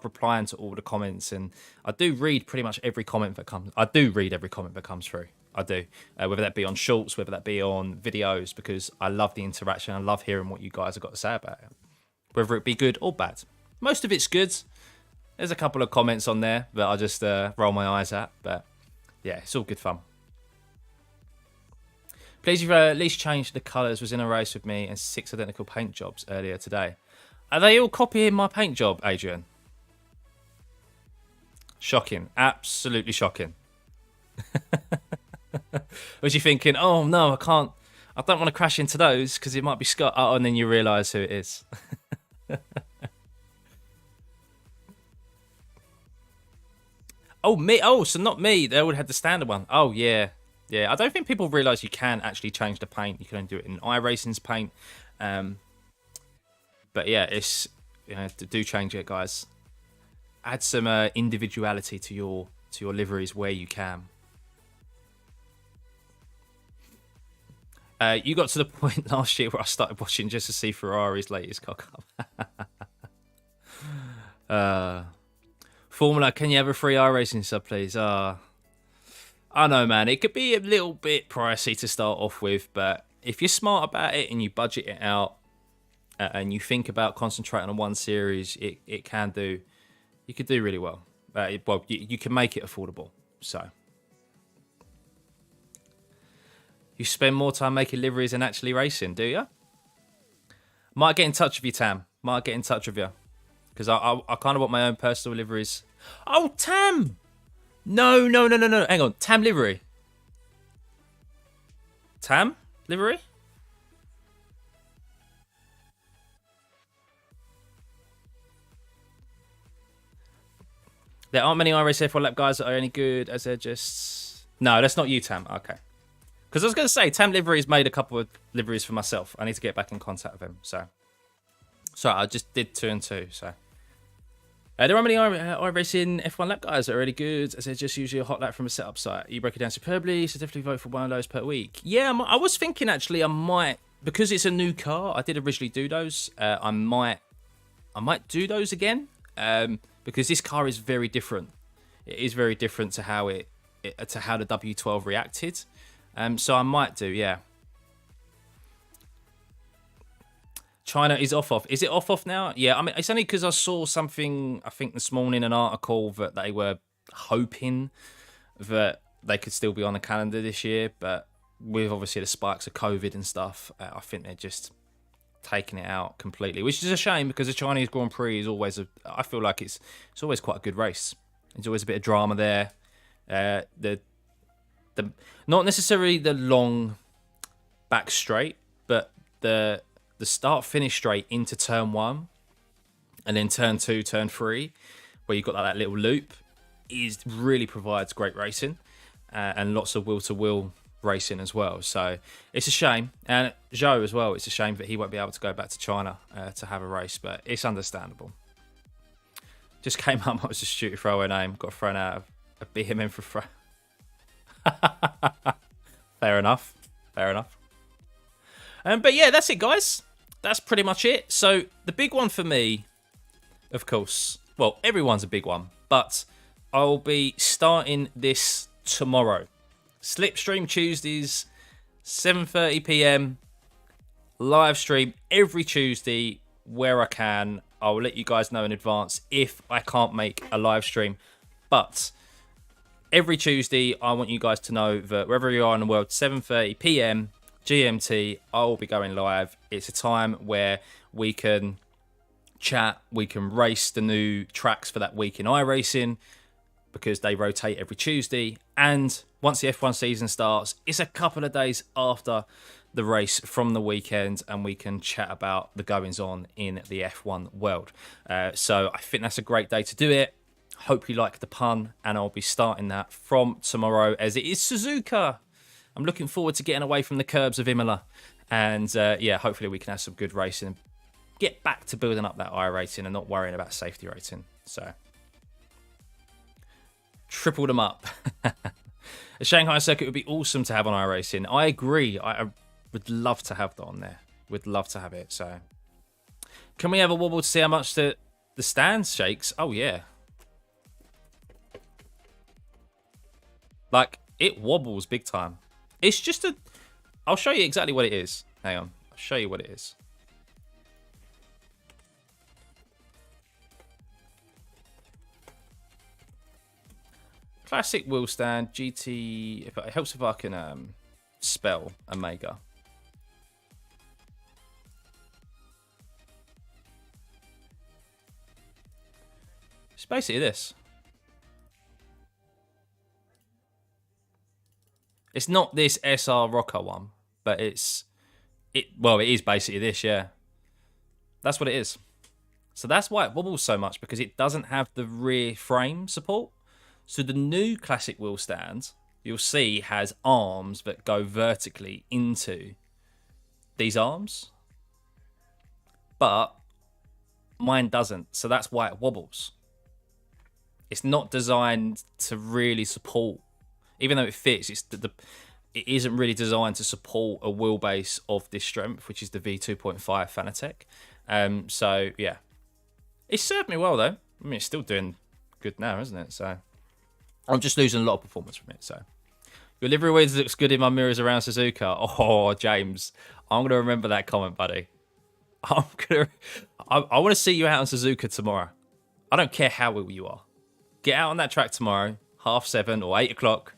Speaker 1: replying to all the comments, and I do read pretty much every comment that comes. I do read every comment that comes through. I do, whether that be on shorts, whether that be on videos, because I love the interaction. I love hearing what you guys have got to say about it, whether it be good or bad. Most of it's good. There's a couple of comments on there that I just roll my eyes at, but yeah, it's all good fun. Please, you've at least changed the colours. Was in a race with me and 6 identical paint jobs earlier today. Are they all copying my paint job, Adrian? Shocking. Absolutely shocking. Was you thinking, oh no, I can't. I don't want to crash into those because it might be Scott. Oh, and then you realise who it is. Oh, me. Oh, so not me. They would have had the standard one. Oh, yeah. Yeah, I don't think people realise you can actually change the paint. You can only do it in iRacing's paint. But yeah, it's do change it, guys. Add some individuality to your liveries where you can. You got to the point last year where I started watching just to see Ferrari's latest cock up. Formula, can you have a free iRacing sub, please? I know, man. It could be a little bit pricey to start off with, but if you're smart about it and you budget it out and you think about concentrating on one series, it can do. You could do really well. You can make it affordable. So you spend more time making liveries than actually racing, do you? Might get in touch with you, Tam. Might get in touch with you. because I kind of want my own personal liveries. Oh, Tam! No. Hang on. Tam livery. Tam livery? There aren't many iRacing F1 lap guys that are any good, as they're just... No, that's not you, Tam. Okay. Because I was going to say, Tam Livery's made a couple of liveries for myself. I need to get back in contact with him. So I just did 2 and 2. So there aren't many iRacing F1 lap guys that are really good, as they're just usually a hot lap from a setup site. You break it down superbly, so definitely vote for one of those per week. Yeah, I was thinking actually I might, because it's a new car. I did originally do those. I might do those again. Because this car is very different. It is very different to how the W12 reacted. So I might do, yeah. China is off. Is it off now? Yeah, I mean, it's only because I saw something, I think this morning, an article that they were hoping that they could still be on the calendar this year. But with obviously the spikes of COVID and stuff, I think they're just taking it out completely, which is a shame because the Chinese Grand Prix is always I feel like it's always quite a good race. There's always a bit of drama there. The not necessarily the long back straight, but the start finish straight into turn 1 and then turn 2, turn 3, where you've got that little loop, really provides great racing and lots of wheel to wheel racing as well. So it's a shame, and Zhou as well, it's a shame that he won't be able to go back to China to have a race, but it's understandable. Just came up, I was just shooting throwaway name, got thrown out of a BMN for throw. Fair enough. But yeah, that's it, guys. That's pretty much it. So the big one for me, of course, well, everyone's a big one, but I'll be starting this tomorrow. Slipstream Tuesdays, 7:30 p.m. live stream every Tuesday where I can. I'll let you guys know in advance if I can't make a live stream. But every Tuesday, I want you guys to know that wherever you are in the world, 7:30 p.m. GMT, I will be going live. It's a time where we can chat, we can race the new tracks for that week in iRacing, because they rotate every Tuesday. And once the F1 season starts, it's a couple of days after the race from the weekend, and we can chat about the goings on in the F1 world. So I think that's a great day to do it. Hope you like the pun, and I'll be starting that from tomorrow, as it is Suzuka. I'm looking forward to getting away from the curbs of Imola. And yeah, hopefully we can have some good racing. Get back to building up that iRacing and not worrying about safety rating. So triple them up. A Shanghai circuit would be awesome to have on iRacing. I agree. I would love to have that on there. Would love to have it. So can we have a wobble to see how much the stands shakes? Oh, yeah. Like, it wobbles big time. It's just a... I'll show you exactly what it is. Hang on. I'll show you what it is. Classic wheel stand, GT... It helps if I can spell Omega. It's basically this. It's not this SR Rocker one, but it is basically this, yeah. That's what it is. So that's why it wobbles so much, because it doesn't have the rear frame support. So the new classic wheel stand, you'll see, has arms that go vertically into these arms. But mine doesn't, so that's why it wobbles. It's not designed to really support, even though it fits, it isn't really designed to support a wheelbase of this strength, which is the V2.5 Fanatec. So, yeah. It served me well, though. I mean, it's still doing good now, isn't it? So, I'm just losing a lot of performance from it. So, your livery waves looks good in my mirrors around Suzuka. Oh, James. I'm going to remember that comment, buddy. I want to see you out on Suzuka tomorrow. I don't care how ill you are. Get out on that track tomorrow, 7:30 or 8 o'clock.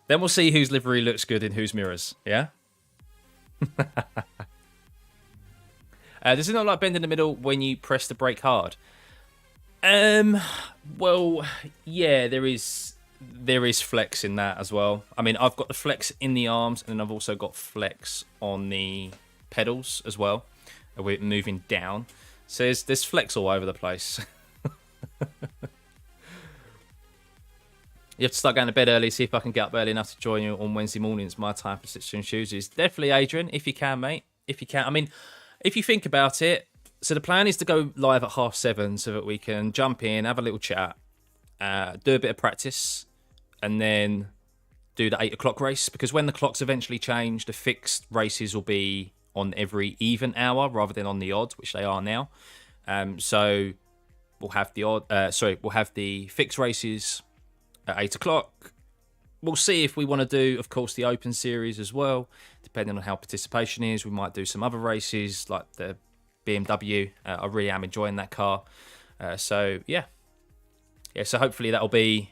Speaker 1: Then we'll see whose livery looks good in whose mirrors, yeah? Does it not like bend in the middle when you press the brake hard? Well, yeah, there is flex in that as well. I mean, I've got the flex in the arms, and then I've also got flex on the pedals as well. We're moving down, so there's flex all over the place. You have to start going to bed early. See if I can get up early enough to join you on Wednesday mornings. My time for Slipstream Tuesdays. Definitely, Adrian, if you can, mate. If you can. I mean, if you think about it, so the plan is to go live at 7:30 so that we can jump in, have a little chat, do a bit of practice, and then do the 8 o'clock race. Because when the clocks eventually change, the fixed races will be on every even hour rather than on the odd, which they are now. So we'll have the we'll have the fixed races at 8 o'clock. We'll see if we want to do, of course, the Open Series as well, depending on how participation is. We might do some other races like the BMW. I really am enjoying that car. So yeah. So hopefully that will be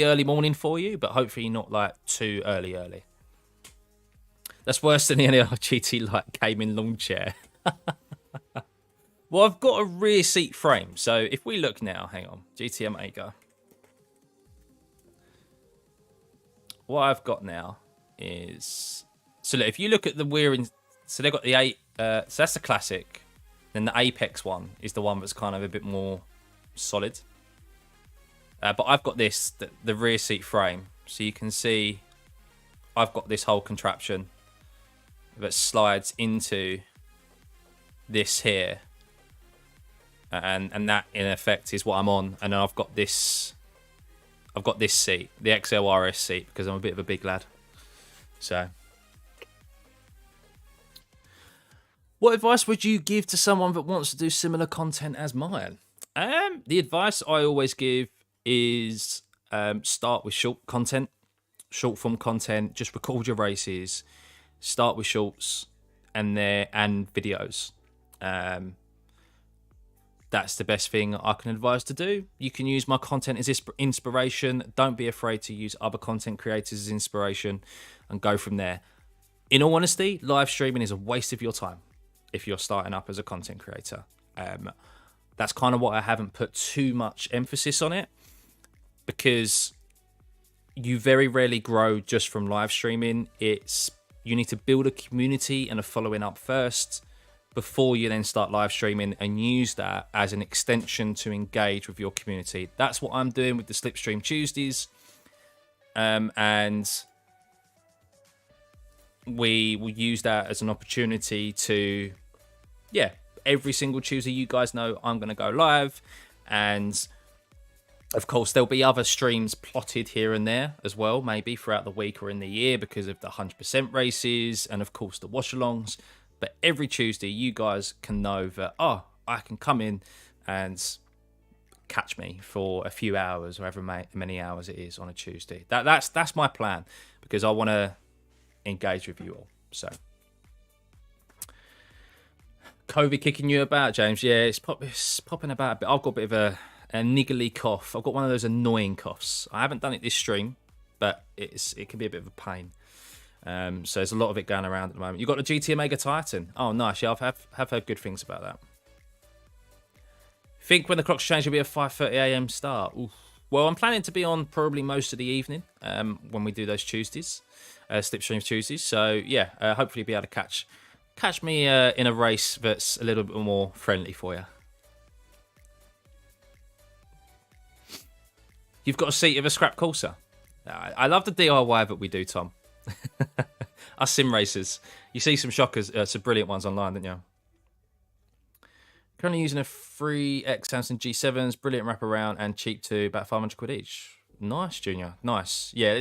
Speaker 1: early morning for you, but hopefully not like too early. That's worse than the NL GT Lite gaming lawn chair. Well, I've got a rear seat frame. So if we look now, hang on, GTM AGA. What I've got now is, so look, if you look at the rear, so they've got the 8, so that's the classic. Then the Apex one is the one that's kind of a bit more solid. But I've got this, the rear seat frame. So you can see I've got this whole contraption that slides into this here. And that in effect is what I'm on. And then I've got this seat, the XLRS seat, because I'm a bit of a big lad. So what advice would you give to someone that wants to do similar content as mine? The advice I always give is start with short content, short form content. Just record your races, start with shorts and videos. That's the best thing I can advise to do. You can use my content as inspiration. Don't be afraid to use other content creators as inspiration and go from there. In all honesty, live streaming is a waste of your time if you're starting up as a content creator. That's kind of why I haven't put too much emphasis on it, because you very rarely grow just from live streaming. You need to build a community and a following up first before you then start live streaming, and use that as an extension to engage with your community. That's what I'm doing with the Slipstream Tuesdays. And we will use that as an opportunity to, every single Tuesday, you guys know I'm going to go live. And of course, there'll be other streams plotted here and there as well, maybe throughout the week or in the year, because of the 100% races and of course the watchalongs. But every Tuesday, you guys can know that, I can come in and catch me for a few hours, or however many hours it is on a Tuesday. That's my plan, because I want to engage with you all. So, COVID kicking you about, James? Yeah, it's popping about a bit. I've got a bit of a niggly cough. I've got one of those annoying coughs. I haven't done it this stream, but it can be a bit of a pain. So there's a lot of it going around at the moment. You've got the GT Omega Titan. Oh, nice. Yeah, I've heard good things about that. Think when the clocks change, it'll be a 5:30 a.m. start. Oof. Well, I'm planning to be on probably most of the evening when we do those Tuesdays, Slipstream Tuesdays. So yeah, hopefully be able to catch me in a race that's a little bit more friendly for you. You've got a seat of a scrap Corsa. I love the DIY that we do, Tom. Us sim racers. You see some shockers, some brilliant ones online, don't you? Currently using a 3X Samsung G7s, brilliant wraparound and cheap too, about 500 quid each. Nice, Junior. Nice. Yeah,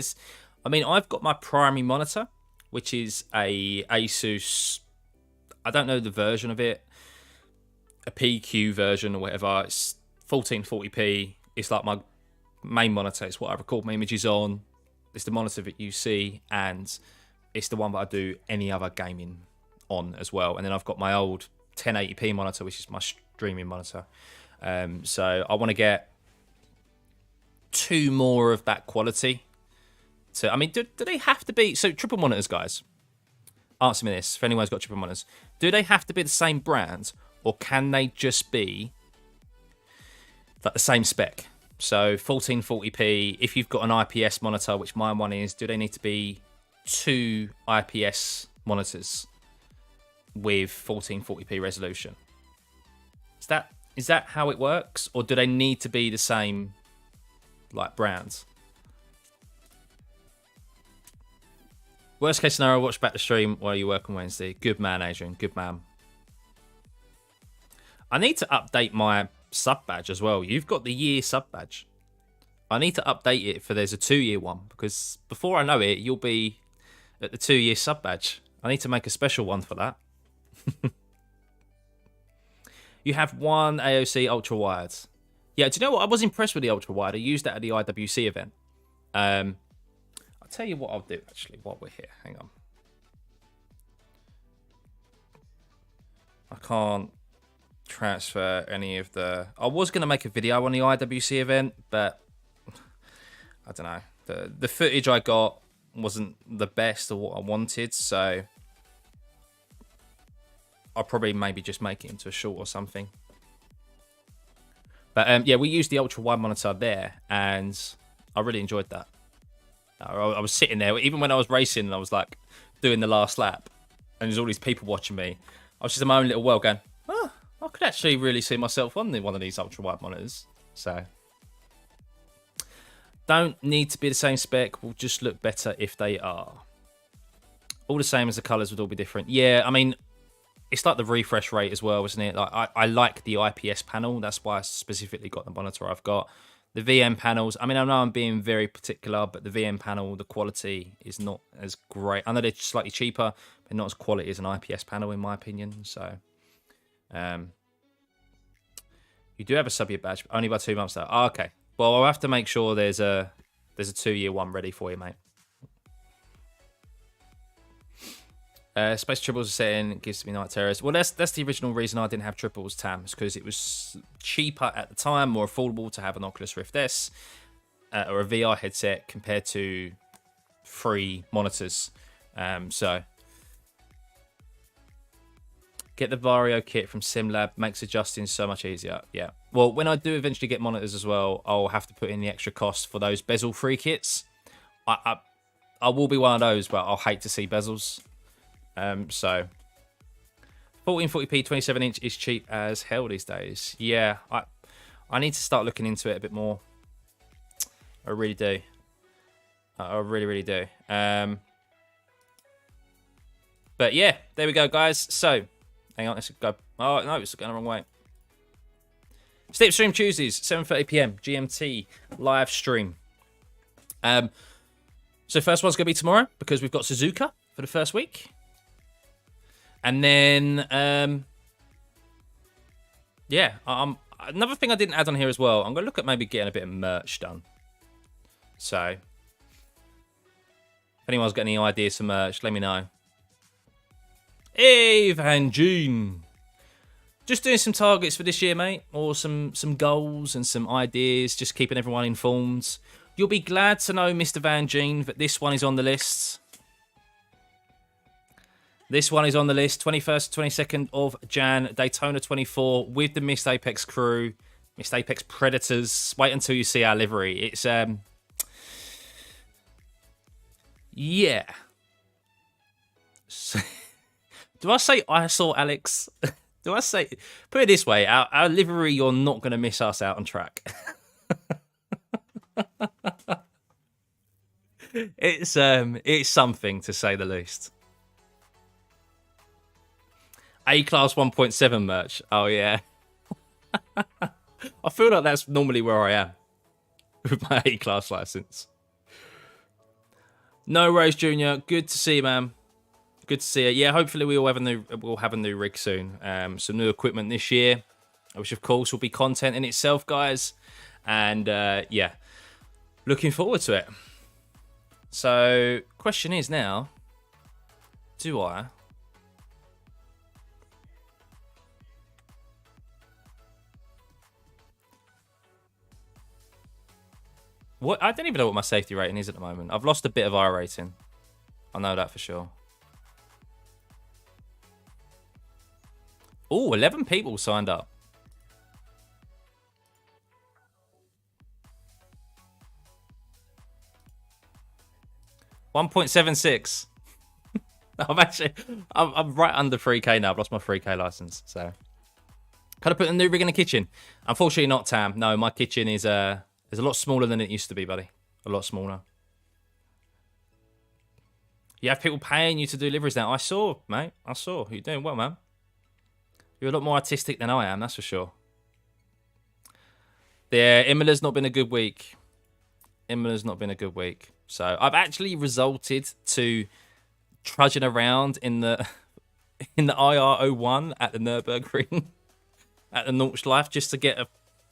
Speaker 1: I've got my primary monitor, which is a ASUS. I don't know the version of it, a PQ version or whatever. It's 1440p. It's like my main monitor. It's what I record my images on. It's the monitor that you see, and it's the one that I do any other gaming on as well. And then I've got my old 1080p monitor, which is my streaming monitor. So I want to get 2 more of that quality. So I mean, do they have to be so triple monitors, guys? answer me this, for anyone who's got triple monitors. Do they have to be the same brand, or can they just be like the same spec? So 1440p, if you've got an IPS monitor, which my one is, do they need to be 2 IPS monitors with 1440p resolution? Is that how it works, or do they need to be the same like brands? Worst case scenario, watch back the stream while you work on Wednesday. Good man, Adrian. Good man. I need to update my sub badge as well. You've got the year sub badge. I need to update it for there's a 2-year one, because before I know it, you'll be at the 2-year sub badge. I need to make a special one for that. You have one AOC ultra wide. Yeah, do you know what? I was impressed with the ultra wide. I used that at the IWC event. I'll tell you what I'll do actually while we're here. Hang on. I can't transfer any of the... I was going to make a video on the IWC event, but I don't know. The footage I got wasn't the best of what I wanted, so I'll probably maybe just make it into a short or something. But yeah, we used the ultra wide monitor there, and I really enjoyed that. I was sitting there, even when I was racing, and I was like doing the last lap, and there's all these people watching me. I was just in my own little world going, oh, I could actually really see myself on one of these ultra wide monitors. So don't need to be the same spec, will just look better if they are. All the same as the colours would all be different. Yeah, I mean, it's like the refresh rate as well, isn't it? Like I like the IPS panel. That's why I specifically got the monitor I've got. The VM panels, I mean, I know I'm being very particular, but the VM panel, the quality is not as great. I know they're slightly cheaper, but not as quality as an IPS panel, in my opinion. So, you do have a sub-year badge, but only by 2 months though. Oh, okay. Well, I'll have to make sure there's a 2-year one ready for you, mate. Space triples are saying gives me night terrors. Well, that's the original reason I didn't have triples, Tam, because it was cheaper at the time, more affordable to have an Oculus Rift S or a VR headset compared to free monitors. So get the Vario kit from SimLab, makes adjusting so much easier. Yeah. Well, when I do eventually get monitors as well, I'll have to put in the extra cost for those bezel-free kits. I will be one of those, but I'll hate to see bezels. So 1440p 27-inch is cheap as hell these days. Yeah, I need to start looking into it a bit more. I really do. I really do. But yeah, there we go, guys. So hang on, let's go. Oh no, it's going the wrong way. Slipstream Tuesdays, 7:30 p.m. GMT live stream. So first one's gonna be tomorrow because we've got Suzuka for the first week. And then, yeah, another thing I didn't add on here as well, I'm going to look at maybe getting a bit of merch done. So, if anyone's got any ideas for merch, let me know. Hey, Van Gene. Just doing some targets for this year, mate, or some goals and some ideas, just keeping everyone informed. You'll be glad to know, Mr. Van Gene, that this one is on the list. This one is on the list, 21st to 22nd of Jan, Daytona 24 with the Missed Apex crew, Missed Apex Predators. Wait until you see our livery. It's, yeah. Do I say I saw Alex? Do I say, put it this way, our livery, you're not going to miss us out on track. It's something to say the least. A-Class 1.7 merch. Oh, yeah. I feel like that's normally where I am with my A-Class license. No Rose Jr. Good to see you, man. Good to see you. Yeah, hopefully we'll have a new rig soon. Some new equipment this year, which of course will be content in itself, guys. And yeah, looking forward to it. So, question is now, do I... What? I don't even know what my safety rating is at the moment. I've lost a bit of iRacing. I know that for sure. Oh, 11 people signed up. $1.76. I'm right under 3K now. I've lost my 3K license, so could I put a new rig in the kitchen? Unfortunately, not, Tam. No, my kitchen is a lot smaller than it used to be, buddy. A lot smaller. You have people paying you to do deliveries now. I saw, mate. I saw. You're doing well, man. You're a lot more artistic than I am, that's for sure. Yeah, Imola's not been a good week. Imola's not been a good week. So I've actually resorted to trudging around in the IR01 at the Nürburgring at the Nordschleife just to get a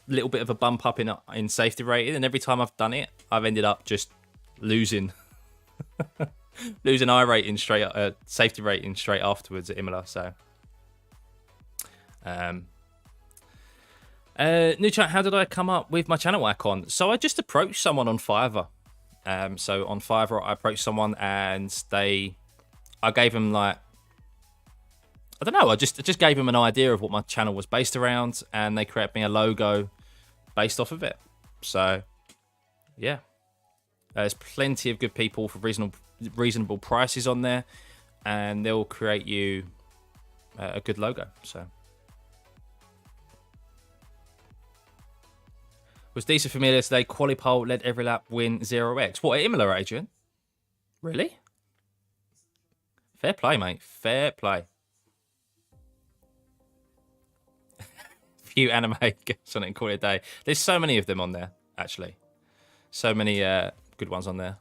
Speaker 1: little bit of a bump up in safety rating. And every time I've done it, I've ended up just losing losing safety rating straight afterwards at Imola. So new chat, how did I come up with my channel icon? So I just approached someone on Fiverr. So on Fiverr, I approached someone and I gave them like, I don't know, I just gave them an idea of what my channel was based around, and they created me a logo based off of it. So yeah, there's plenty of good people for reasonable prices on there, and they'll create you a good logo. So was decent familiar today. Qualipole led every lap, win 0x. What, at Imola, Adrian? Really? Fair play, mate. Fair play. Few anime gets on it and call it a day. There's so many of them on there, actually. So many good ones on there.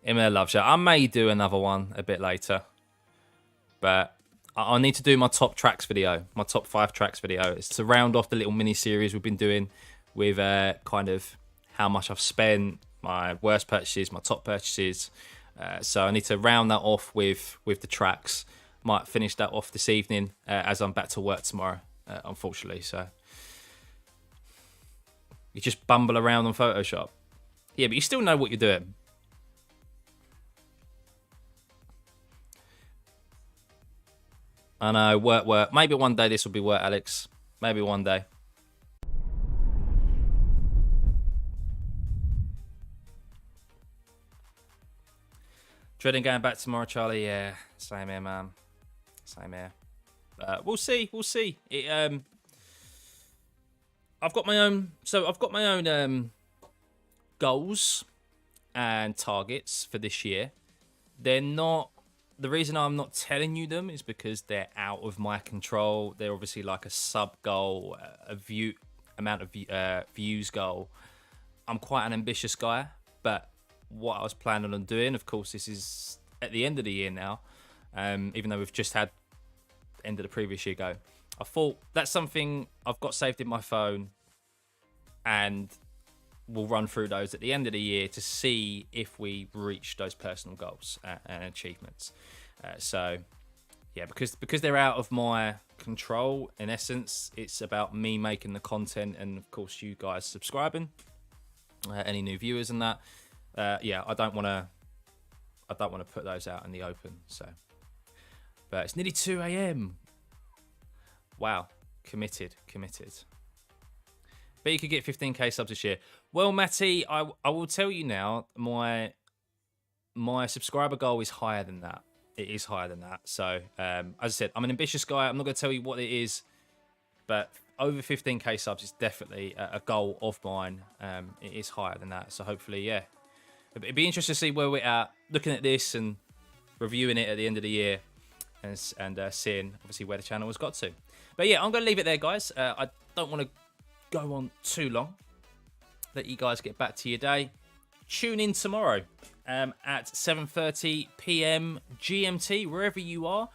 Speaker 1: Imola loves you. I may do another one a bit later, but I need to do my top tracks video, my top 5 tracks video. It's to round off the little mini series we've been doing with kind of how much I've spent, my worst purchases, my top purchases. So I need to round that off with the tracks. Might finish that off this evening as I'm back to work tomorrow, unfortunately. So you just bumble around on Photoshop. Yeah, but you still know what you're doing. I know, work. Maybe one day this will be work, Alex. Maybe one day. Dreading going back tomorrow, Charlie. Yeah, same here, man. Same here. We'll see. We'll see. I've got my own. So I've got my own goals and targets for this year. They're not. The reason I'm not telling you them is because they're out of my control. They're obviously like a sub goal, amount of views goal. I'm quite an ambitious guy, but what I was planning on doing, of course, this is at the end of the year now, even though we've just had the end of the previous year go. I thought that's something I've got saved in my phone, and we'll run through those at the end of the year to see if we reach those personal goals and achievements. So yeah, because they're out of my control, in essence, it's about me making the content and of course you guys subscribing, any new viewers and that. Yeah, I don't want to put those out in the open. So, but it's nearly 2 a.m. Wow, committed. But you could get 15k subs this year. Well, Matty, I will tell you now, my subscriber goal is higher than that. It is higher than that. So, as I said, I'm an ambitious guy. I'm not going to tell you what it is, but over 15k subs is definitely a goal of mine. It is higher than that. So hopefully, yeah. It'd be interesting to see where we're at, looking at this and reviewing it at the end of the year and seeing, obviously, where the channel has got to. But yeah, I'm going to leave it there, guys. I don't want to go on too long. Let you guys get back to your day. Tune in tomorrow at 7:30 p.m. GMT, wherever you are.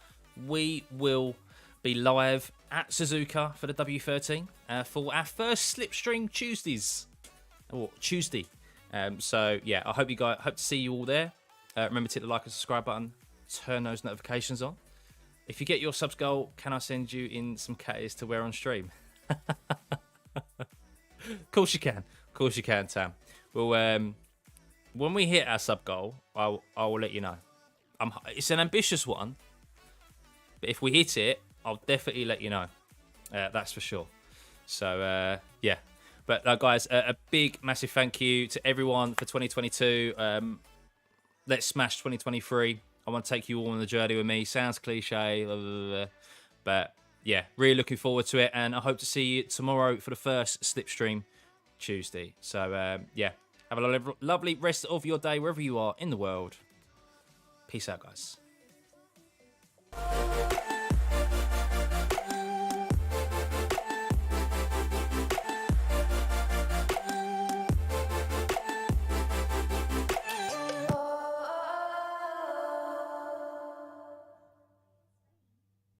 Speaker 1: We will be live at Suzuka for the W13 for our first Slipstream Tuesdays, or Tuesday. So yeah, I hope to see you all there. Remember to hit the like and subscribe button. Turn those notifications on. If you get your subs goal, can I send you in some catties to wear on stream? Of course you can. Of course you can, Tam. Well, when we hit our sub goal, I will let you know. It's an ambitious one, But if we hit it, I'll definitely let you know. That's for sure. So, yeah. But guys, a big, massive thank you to everyone for 2022. Let's smash 2023. I want to take you all on the journey with me. Sounds cliche, blah, blah, blah. But yeah, really looking forward to it. And I hope to see you tomorrow for the first Slipstream Tuesday. So yeah, have a lovely rest of your day wherever you are in the world. Peace out, guys.